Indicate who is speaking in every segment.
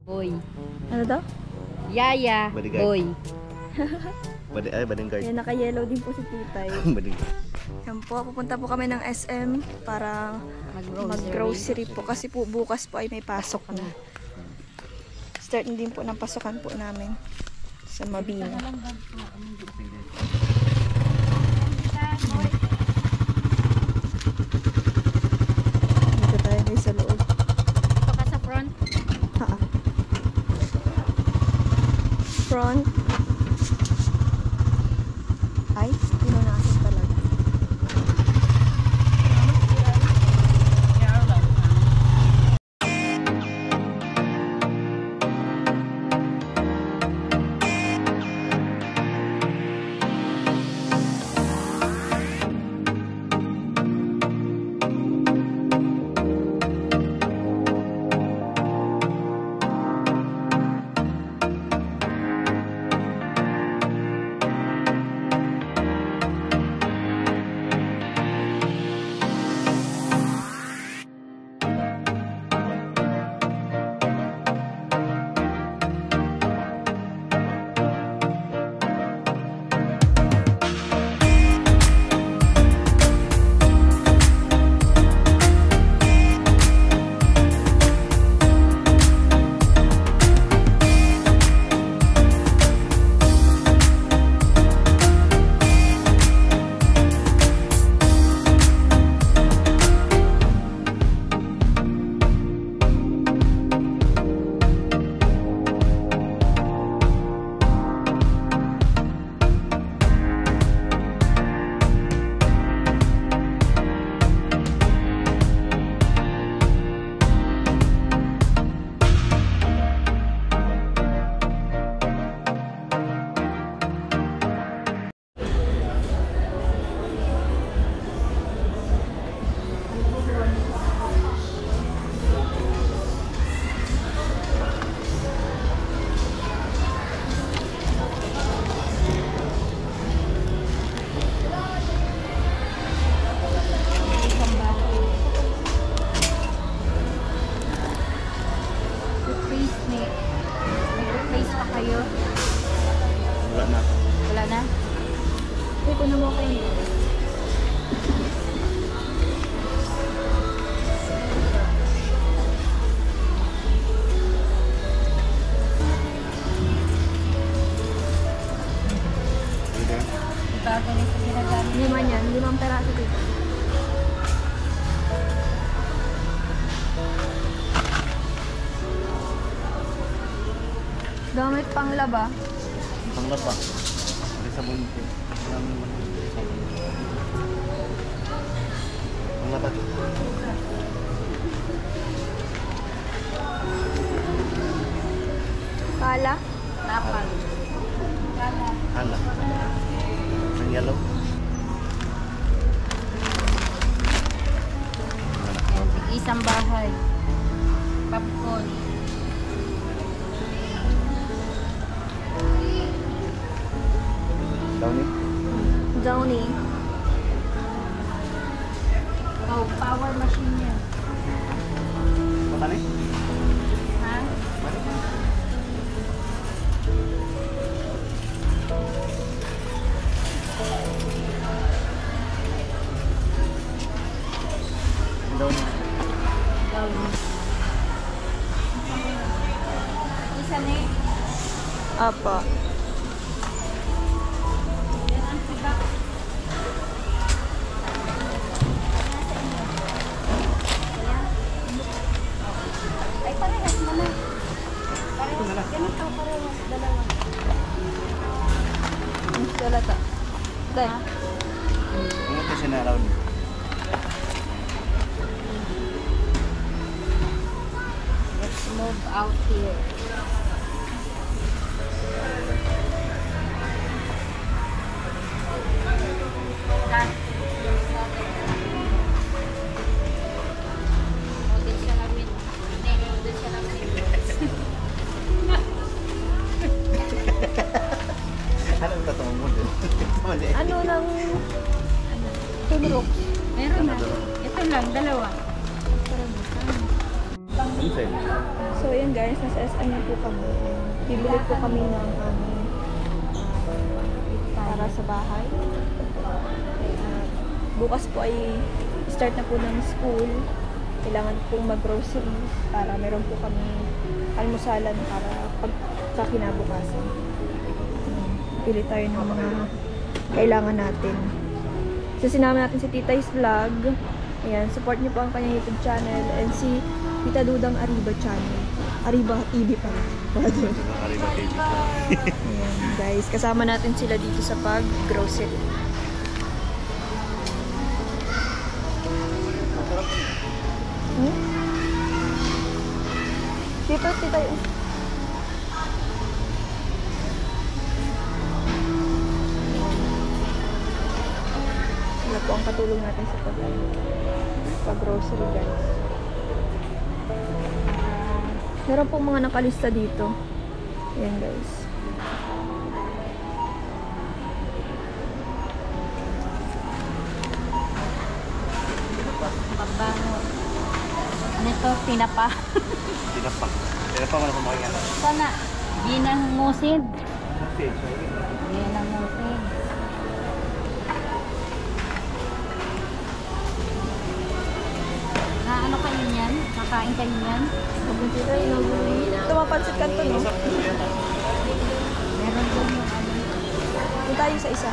Speaker 1: Boy.
Speaker 2: Ano daw?
Speaker 1: Yaya.
Speaker 3: Badigay.
Speaker 1: Boy.
Speaker 3: Bading guard.
Speaker 2: Yan, naka-yellow din po si Titay.
Speaker 3: Bading guard.
Speaker 2: Yan po, pupunta po kami ng SM para mag-grocery po. Kasi po bukas po ay may pasok na. Start na din po ng pasukan po namin sa Mabini. Dito tayo guys sa loob.
Speaker 1: Ito ka sa front.
Speaker 2: Ha. Front. Ay, pinunasan talaga.
Speaker 3: Wala na.
Speaker 1: Wala na?
Speaker 2: Hindi ko na mo kayo. Lima yan, 5 peraso dito. Damit panglaba.
Speaker 3: Panglaba. May sabon ito. Panglaba.
Speaker 2: Kala.
Speaker 1: Tapal.
Speaker 3: Hala. Ang yellow.
Speaker 1: Isang bahay. Popcorn.
Speaker 3: Downy.
Speaker 2: Downy.
Speaker 1: Oh, power machine yan.
Speaker 3: Matani?
Speaker 1: Ha?
Speaker 3: Downy.
Speaker 1: Isa na eh.
Speaker 2: Apa.
Speaker 1: Yan ang sibak. Ay, parehas mo na. Parehas. Ganito, parehas. Dalawa.
Speaker 2: Ang salata. Dahil.
Speaker 3: Ingat kasi na around.
Speaker 1: Let's move out here. Ha? Model siya namin. Hindi, model siya namin.
Speaker 3: Anong tatawag mo din?
Speaker 2: Ano nang tunok?
Speaker 1: Meron na. Ito lang, dalawa.
Speaker 3: Ano sa'yo?
Speaker 2: So, ayan guys, nasa SM na po kami. Bibili po kami ng aming para sa bahay. Bukas po ay start na po ng school. Kailangan pong mag-grocery para meron po kami almusalan para pagka kinabukasan. Pili tayo ng mga kailangan natin. So, sinama natin si Titay's Vlog. Ayan, support niyo po ang kanyang YouTube channel and si Tita Dudang Arriba channel. Arriba TV pa. Ayan, guys. Kasama natin sila dito sa pag-grocery. Dito, Tita. Wala po ang katulong natin sa pag-grocery, guys. Meron pong mga nakalista dito. Ayan, guys.
Speaker 1: Pabango. Ano ito? Tinapa.
Speaker 3: Tinapa. Tinapa mo na kumakaya.
Speaker 1: Sana, ginang musid.
Speaker 3: Okay, so
Speaker 1: Ginang musid. Na ano kayo yan? Kakain kayo yan?
Speaker 2: Tumapansit ka to, no?
Speaker 1: Meron doon yung ano.
Speaker 2: Doon tayo sa isa.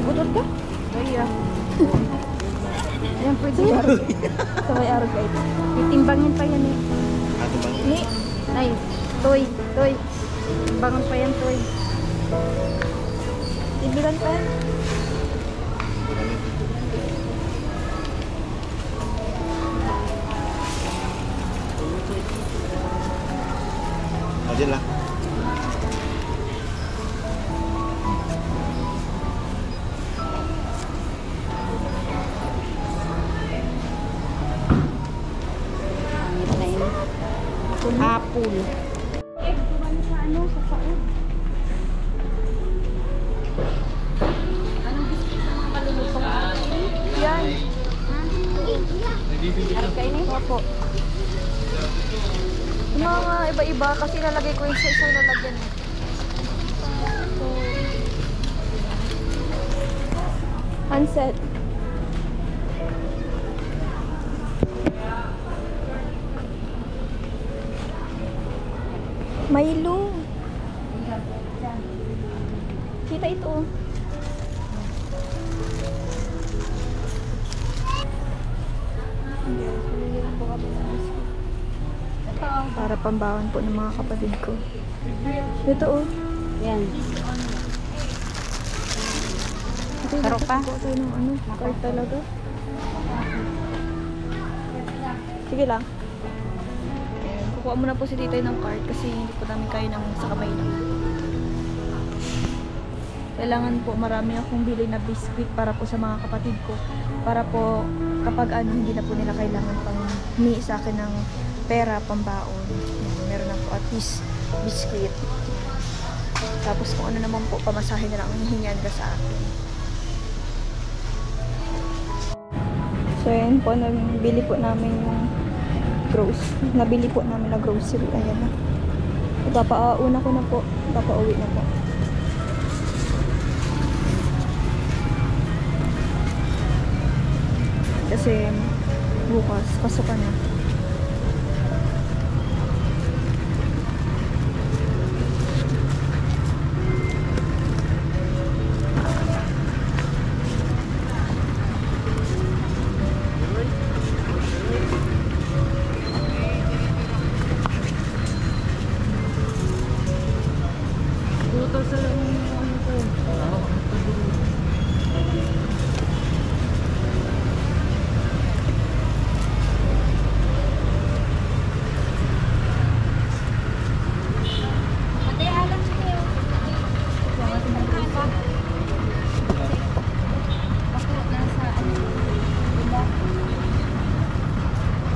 Speaker 2: Utot ka? Kaya. Ayan, pwede arog. Sa may arog kayo. Titimbangin pa yan eh.
Speaker 3: Ato ba?
Speaker 2: Ni, ay, toy. Timbangan pa yan, toy. Timbilan pa yan.
Speaker 3: O, dyan lang.
Speaker 1: Pangit na yun. Apple. Sa ano, sa saod. Anong biscuit sa mga kalulutong natin?
Speaker 2: Yan.
Speaker 1: Harap kayo na
Speaker 2: Opo. Yung mga iba-iba kasi lalagay ko yung sa isang lalagyan. Handset. Milo. Kita ito. Para pambawan po ng mga kapatid ko. Ito oh.
Speaker 1: Yan.
Speaker 2: Ito yung
Speaker 1: Sarap pa?
Speaker 2: kukuha tayo ng ano, card talaga. Sige lang. Ayan, kukuha muna po si tita ng card kasi hindi po namin kaya ng sa kamay lang. Kailangan po marami akong bili na biscuit para po sa mga kapatid ko. Para po kapag ano, hindi na po nila kailangan pang humingi sa akin ng pera, pambaon. Ayan, meron na po at least biscuit. Tapos kung ano naman po, pamasahe na lang ang hihingan ka sa akin. So ayan po, nabili po namin yung nabili po namin na grocery. Ayan na. Ipapauna ko na po. Ipapauwi na po. Kasi bukas, pasok ka na.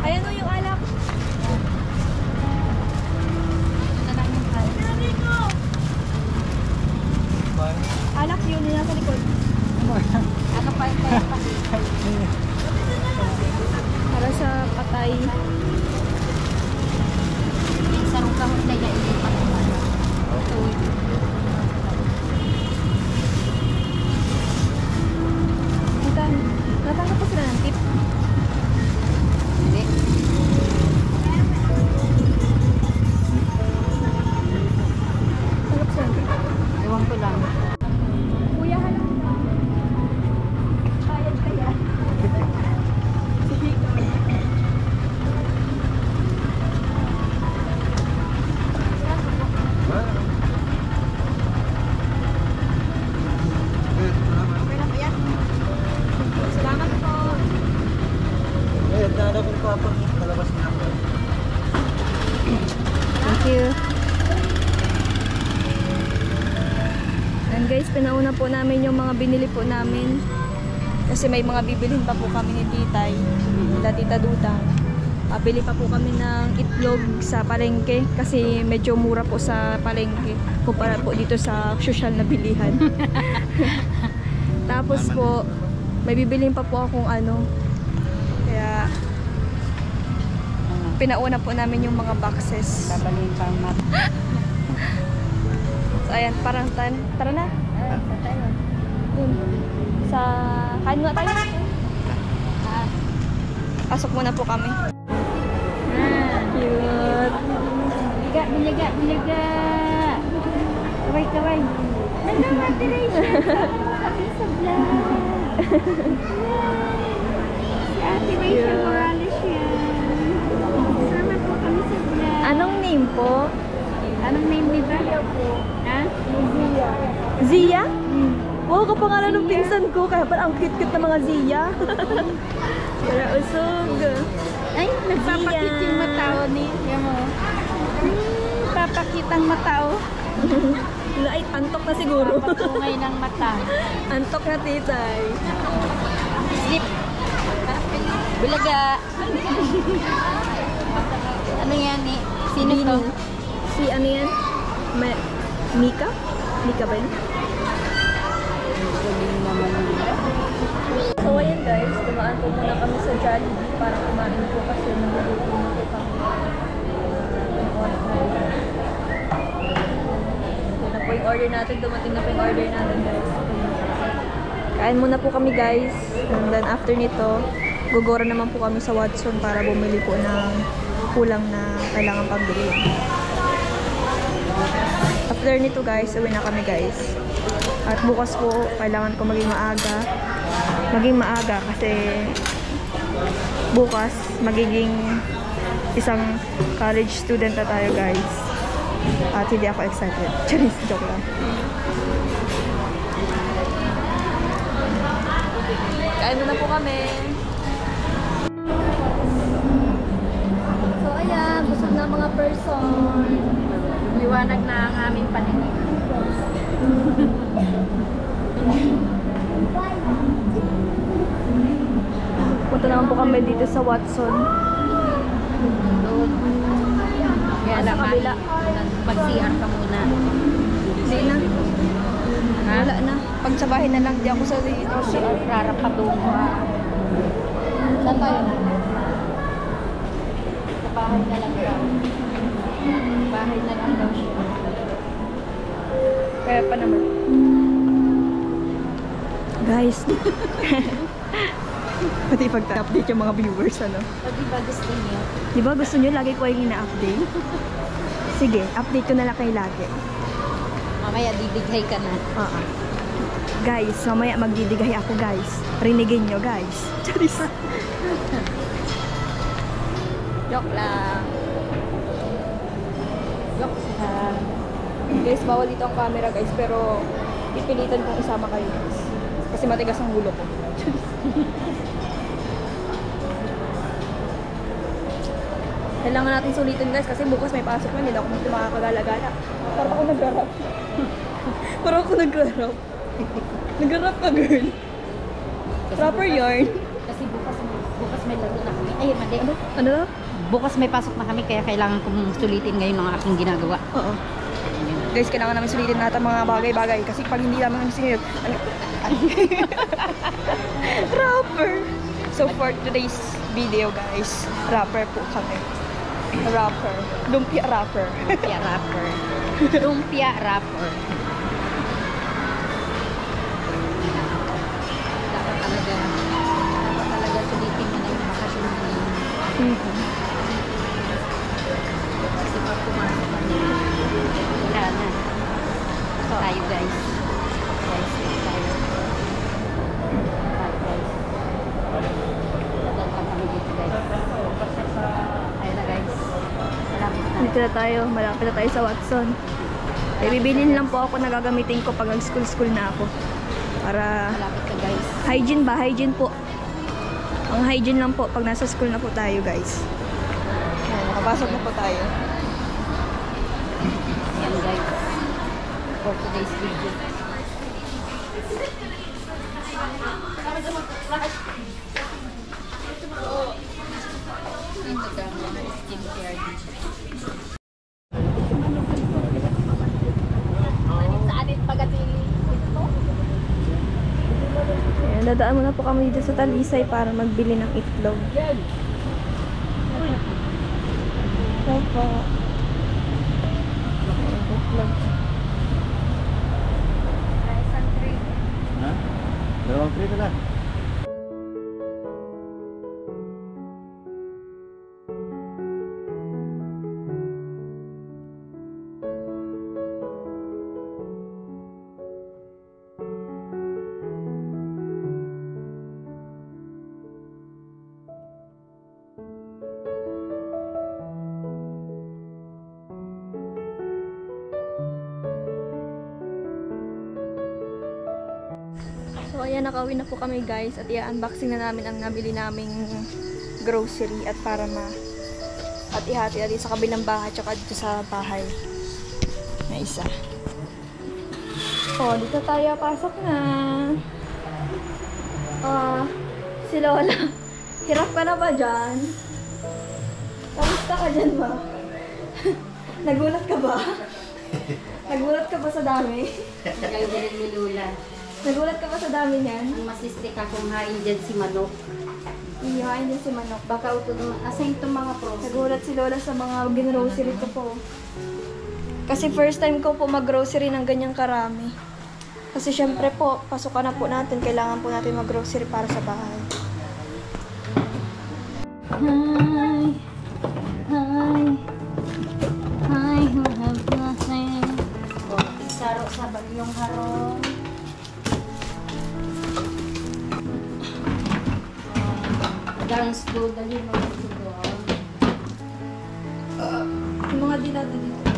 Speaker 2: Ayan o yung alak. Alak yun, yung nasa likod.
Speaker 1: Ano pa yung kaya pa?
Speaker 2: Para sa patay.
Speaker 1: Yung sarong kahon na yan, hindi pa naman.
Speaker 2: Natanggap po sila ng tip.
Speaker 1: Hindi.
Speaker 2: Tanggap sila ng tip.
Speaker 1: Ewan ko lang.
Speaker 2: Kuya, halang. Bayad kaya. Sige. Salamat po.
Speaker 3: Eh, nada kong papang palabas na ako.
Speaker 2: Thank you. And guys, pinauna po namin yung mga binili po namin. Kasi may mga bibilhin pa po kami ni Titay, nila Tita Dudang. Bili pa po kami ng itlog sa palengke kasi medyo mura po sa palengke kumpara po dito sa social na bilihan. Tapos po, may bibilhin pa po akong ano. Kaya pinauna po namin yung mga boxes.
Speaker 1: Babaliin pa ang mat.
Speaker 2: So ayan, parang tara na.
Speaker 1: Sa tayo.
Speaker 2: Dun. Sa kain nga tayo. Pasok muna po kami. Cute.
Speaker 1: Biliga. Kaway. Hello, Ate Rachel. Kami sa vlog. Si Ate Rachel Morales yan. Sama po kami sa vlog.
Speaker 2: Anong name po?
Speaker 1: Anong name nito? Ha?
Speaker 2: Zia? Wow, kapangalan ng pinsan ko. Kaya parang ang cute-cute ng mga Zia. Para usog.
Speaker 1: Ay, nagpapakit yung matao ni. Yan mo. Papakit ang matao.
Speaker 2: Ay, antok na siguro.
Speaker 1: Papatungay ng mata.
Speaker 2: Antok na titay.
Speaker 1: Sleep. Bulaga. Ano yan eh? Sino to?
Speaker 2: Si ano yan? Mika? Mika ba yun? So ayan guys, dumaan po muna kami sa Jollibee para kumain po kasi nagugutom na po kami. Ito na po yung order natin, dumating na po yung order natin guys. Kain muna po kami guys, and then after nito, gugora naman po kami sa Watson para bumili po ng kulang na kailangan pambili. After nito guys, uwi na kami guys. At bukas po, kailangan ko maging maaga. Maging maaga kasi bukas magiging isang college student na tayo guys. At hindi ako excited. Charis, joke lang. Kain na po kami. So ayan, busog na mga person.
Speaker 1: Liwanag na ang aming paninig.
Speaker 2: Punta naman po kami dito sa Watson.
Speaker 1: Doon. Kaya
Speaker 2: Sa
Speaker 1: naman,
Speaker 2: kabila.
Speaker 1: mag-CR ka muna.
Speaker 2: Hindi na.
Speaker 1: Ha?
Speaker 2: Wala na. Pag sa bahay na lang, di ako sa dito.
Speaker 1: Rarap pa doon ko. Saan tayo? Sa bahay na lang daw. Bahay na lang daw siya.
Speaker 2: Kaya pa naman. Guys. Pati pag-update yung mga viewers, ano?
Speaker 1: O diba gusto niyo?
Speaker 2: Di ba gusto nyo lagi ko yung ina-update? Sige, update ko na lang kayo lagi.
Speaker 1: Mamaya didighay ka na.
Speaker 2: Oo. Guys, mamaya magdidigay ako guys. Rinigin nyo guys. Charis. Joke lang.
Speaker 1: Joke lang.
Speaker 2: Guys, bawal dito ang camera guys, pero pipilitan kong isama kayo guys. Kasi matigas ang ulo ko. Kailangan natin sulitin guys kasi bukas may pasok na, hindi ako makakagala-gala. Parang ako nag-rap. Parang ako nag-rap. Nag-rap ka girl. Proper yarn.
Speaker 1: Kasi bukas may laro na kami. Ay, mali.
Speaker 2: Ano?
Speaker 1: Bukas may pasok na kami kaya kailangan kong sulitin ngayon ang aking ginagawa.
Speaker 2: Oo. Guys, kailangan namin sulitin natin mga bagay-bagay kasi pag hindi naman kami sinunod, rapper! So for today's video guys, rapper po kami. Rapper. Lumpia rapper.
Speaker 1: Lumpia rapper. Lumpia rapper. Dapat talaga sulitin mo na yung bakasyon mo ngayon. Kasi pag pumasok ka na, wala na. Tayo guys. Guys, tayo. Tayo guys. Tagal pa kami dito guys. Tayo na guys. Malapit na.
Speaker 2: Dito na tayo. Malapit na tayo sa Watson. Ay, bibilin lang po ako na gagamitin ko pag nag-school na ako. Para
Speaker 1: Malapit na guys.
Speaker 2: hygiene ba? Hygiene po. Ang hygiene lang po pag nasa school na po tayo guys. Ayan, nakapasok na po tayo.
Speaker 1: Yan guys. For today's video. Skincare dito.
Speaker 2: Ayan, dadaan muna po kami dito sa Talisay para magbili ng itlog. Opo. Ayan, itlog.
Speaker 3: Ha? Dalawang tray na lang.
Speaker 2: Ayan, nakauwi na po kami guys at i-unboxing na namin ang nabili naming grocery at para at ihati natin sa kabilang bahay tsaka dito sa bahay na isa. Oh, dito tayo, pasok na. Si Lola. Hirap ka na ba dyan? Kamusta ka dyan ba? Nagulat ka ba? Nagulat ka ba sa dami?
Speaker 1: Ang galing ni Lula.
Speaker 2: Nagulat ka ba sa dami niyan?
Speaker 1: Ang masistik akong hain dyan si Manok.
Speaker 2: Iyain din si Manok.
Speaker 1: Baka utulong, asan itong mga pros?
Speaker 2: Nagulat si Lola sa mga ginrocery ko po. Kasi first time ko po mag-grocery ng ganyang karami. Kasi syempre po, pasukan na po natin. Kailangan po natin mag-grocery para sa bahay.
Speaker 1: Hi! Hi! Hi, who have nothing? Saro sa bagyong harong. Dance do, dali mo dito.
Speaker 2: Yung mga dilata dito.